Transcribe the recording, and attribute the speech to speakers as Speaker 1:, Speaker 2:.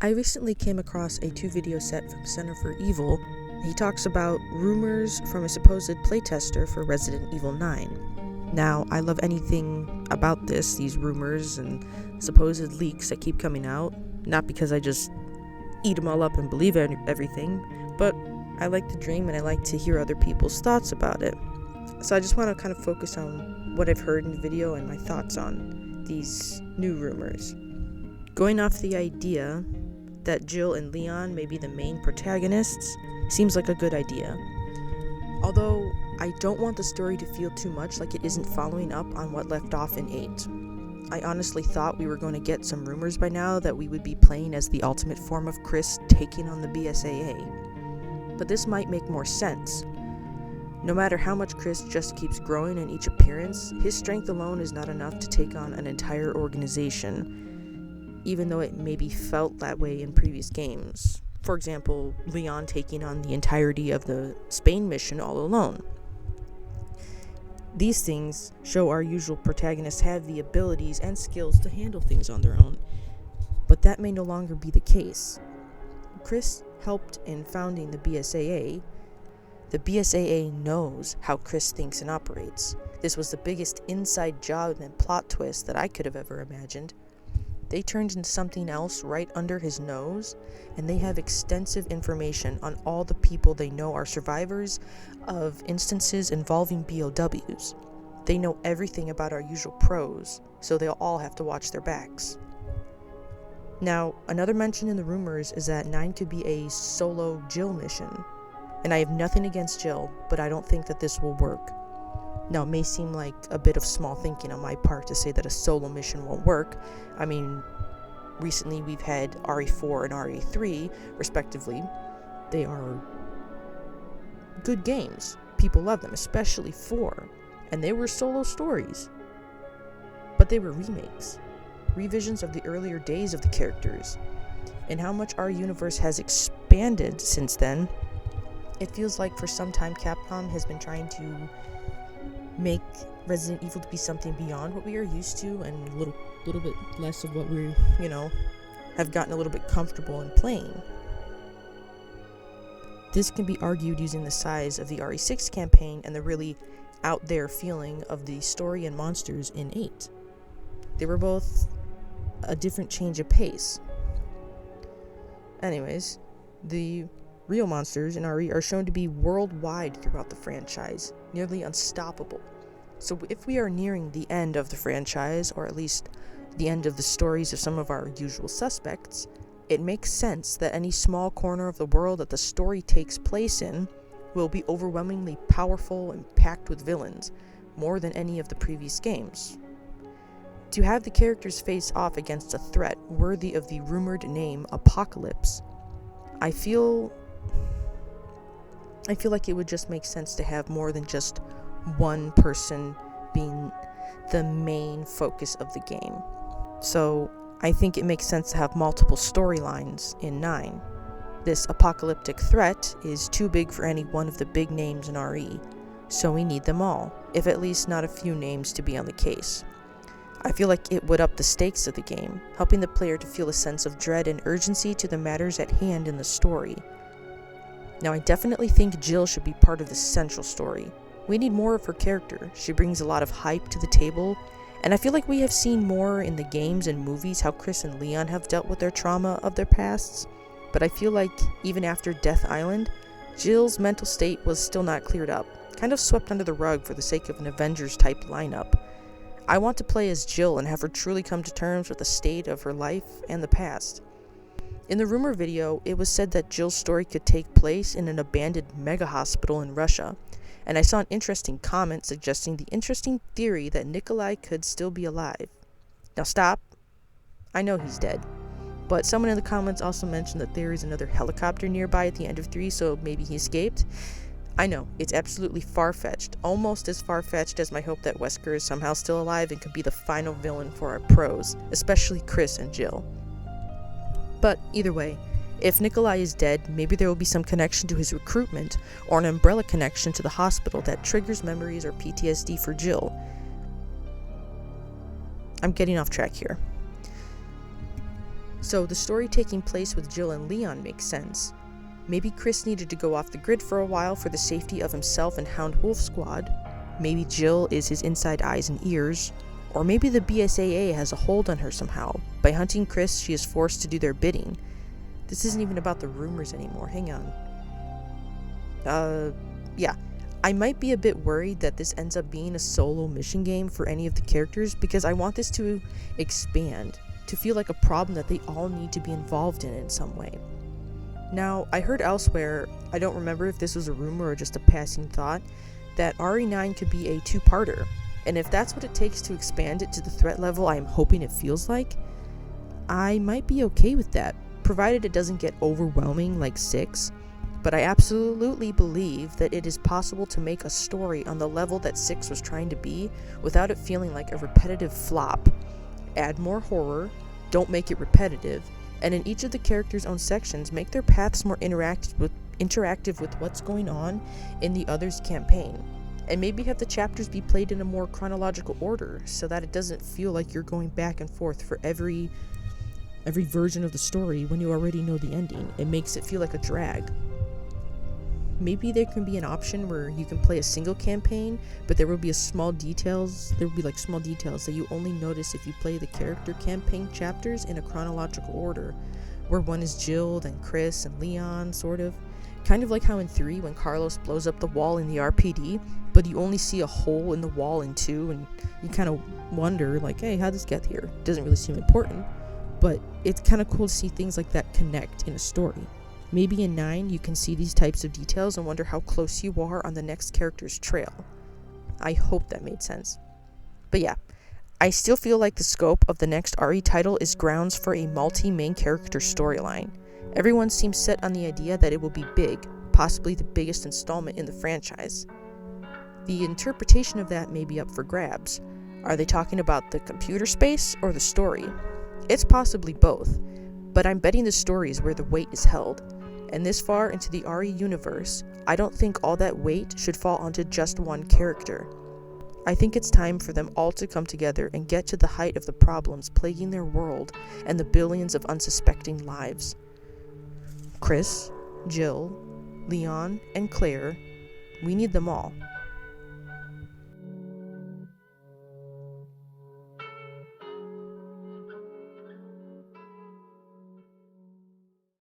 Speaker 1: I recently came across a 2-video set from Center for Evil. He talks about rumors from a supposed playtester for Resident Evil 9. Now, I love anything about these rumors and supposed leaks that keep coming out, not because I just eat them all up and believe everything, but I like to dream and I like to hear other people's thoughts about it. So I just want to kind of focus on what I've heard in the video and my thoughts on these new rumors. Going off the idea that Jill and Leon may be the main protagonists seems like a good idea. Although, I don't want the story to feel too much like it isn't following up on what left off in 8. I honestly thought we were going to get some rumors by now that we would be playing as the ultimate form of Chris taking on the BSAA. But this might make more sense. No matter how much Chris just keeps growing in each appearance, his strength alone is not enough to take on an entire organization, even though it maybe felt that way in previous games. For example, Leon taking on the entirety of the Spain mission all alone. These things show our usual protagonists have the abilities and skills to handle things on their own, but that may no longer be the case. Chris helped in founding the BSAA. The BSAA knows how Chris thinks and operates. This was the biggest inside job and plot twist that I could have ever imagined. They turned into something else right under his nose, and they have extensive information on all the people they know are survivors of instances involving BOWs. They know everything about our usual pros, so they'll all have to watch their backs. Now, another mention in the rumors is that 9 could be a solo Jill mission, and I have nothing against Jill, but I don't think that this will work. Now, it may seem like a bit of small thinking on my part to say that a solo mission won't work. I mean, recently we've had RE4 and RE3, respectively. They are good games. People love them, especially 4. And they were solo stories. But they were remakes. Revisions of the earlier days of the characters. And how much our universe has expanded since then. It feels like for some time Capcom has been trying to make Resident Evil to be something beyond what we are used to and a little bit less of what we, have gotten a little bit comfortable in playing. This can be argued using the size of the RE6 campaign and the really out there feeling of the story and monsters in 8. They were both a different change of pace. Anyways, the real monsters in RE are shown to be worldwide throughout the franchise, nearly unstoppable. So if we are nearing the end of the franchise, or at least the end of the stories of some of our usual suspects, it makes sense that any small corner of the world that the story takes place in will be overwhelmingly powerful and packed with villains, more than any of the previous games. To have the characters face off against a threat worthy of the rumored name Apocalypse, I feel like it would just make sense to have more than just one person being the main focus of the game. So I think it makes sense to have multiple storylines in 9. This apocalyptic threat is too big for any one of the big names in RE, so we need them all, if at least not a few names to be on the case. I feel like it would up the stakes of the game, helping the player to feel a sense of dread and urgency to the matters at hand in the story. Now, I definitely think Jill should be part of the central story. We need more of her character. She brings a lot of hype to the table, and I feel like we have seen more in the games and movies how Chris and Leon have dealt with their trauma of their pasts, but I feel like even after Death Island, Jill's mental state was still not cleared up, kind of swept under the rug for the sake of an Avengers-type lineup. I want to play as Jill and have her truly come to terms with the state of her life and the past. In the rumor video, it was said that Jill's story could take place in an abandoned mega hospital in Russia, and I saw an interesting comment suggesting the interesting theory that Nikolai could still be alive. Now stop. I know he's dead. But someone in the comments also mentioned that there is another helicopter nearby at the end of 3, so maybe he escaped. I know, it's absolutely far-fetched, almost as far-fetched as my hope that Wesker is somehow still alive and could be the final villain for our pros, especially Chris and Jill. But either way, if Nikolai is dead, maybe there will be some connection to his recruitment, or an umbrella connection to the hospital that triggers memories or PTSD for Jill. I'm getting off track here. So the story taking place with Jill and Leon makes sense. Maybe Chris needed to go off the grid for a while for the safety of himself and Hound Wolf Squad. Maybe Jill is his inside eyes and ears. Or maybe the BSAA has a hold on her somehow. By hunting Chris, she is forced to do their bidding. This isn't even about the rumors anymore. Hang on. Yeah. I might be a bit worried that this ends up being a solo mission game for any of the characters because I want this to expand, to feel like a problem that they all need to be involved in some way. Now, I heard elsewhere, I don't remember if this was a rumor or just a passing thought, that RE9 could be a two-parter. And if that's what it takes to expand it to the threat level I'm hoping it feels like, I might be okay with that, provided it doesn't get overwhelming like 6. But I absolutely believe that it is possible to make a story on the level that 6 was trying to be without it feeling like a repetitive flop. Add more horror, don't make it repetitive, and in each of the characters' own sections make their paths more interactive with what's going on in the other's campaign. And maybe have the chapters be played in a more chronological order so that it doesn't feel like you're going back and forth for every version of the story when you already know the ending. It makes it feel like a drag. Maybe there can be an option where you can play a single campaign, but there will be small details that you only notice if you play the character campaign chapters in a chronological order, where one is Jill, then Chris, and Leon, sort of. Kind of like how in 3, when Carlos blows up the wall in the RPD, but you only see a hole in the wall in 2, and you kind of wonder, like, hey, how'd this get here? Doesn't really seem important, but it's kind of cool to see things like that connect in a story. Maybe in 9, you can see these types of details and wonder how close you are on the next character's trail. I hope that made sense. But yeah, I still feel like the scope of the next RE title is grounds for a multi-main character storyline. Everyone seems set on the idea that it will be big, possibly the biggest installment in the franchise. The interpretation of that may be up for grabs. Are they talking about the computer space or the story? It's possibly both, but I'm betting the story is where the weight is held. And this far into the RE universe, I don't think all that weight should fall onto just one character. I think it's time for them all to come together and get to the height of the problems plaguing their world and the billions of unsuspecting lives. Chris, Jill, Leon, and Claire, we need them all.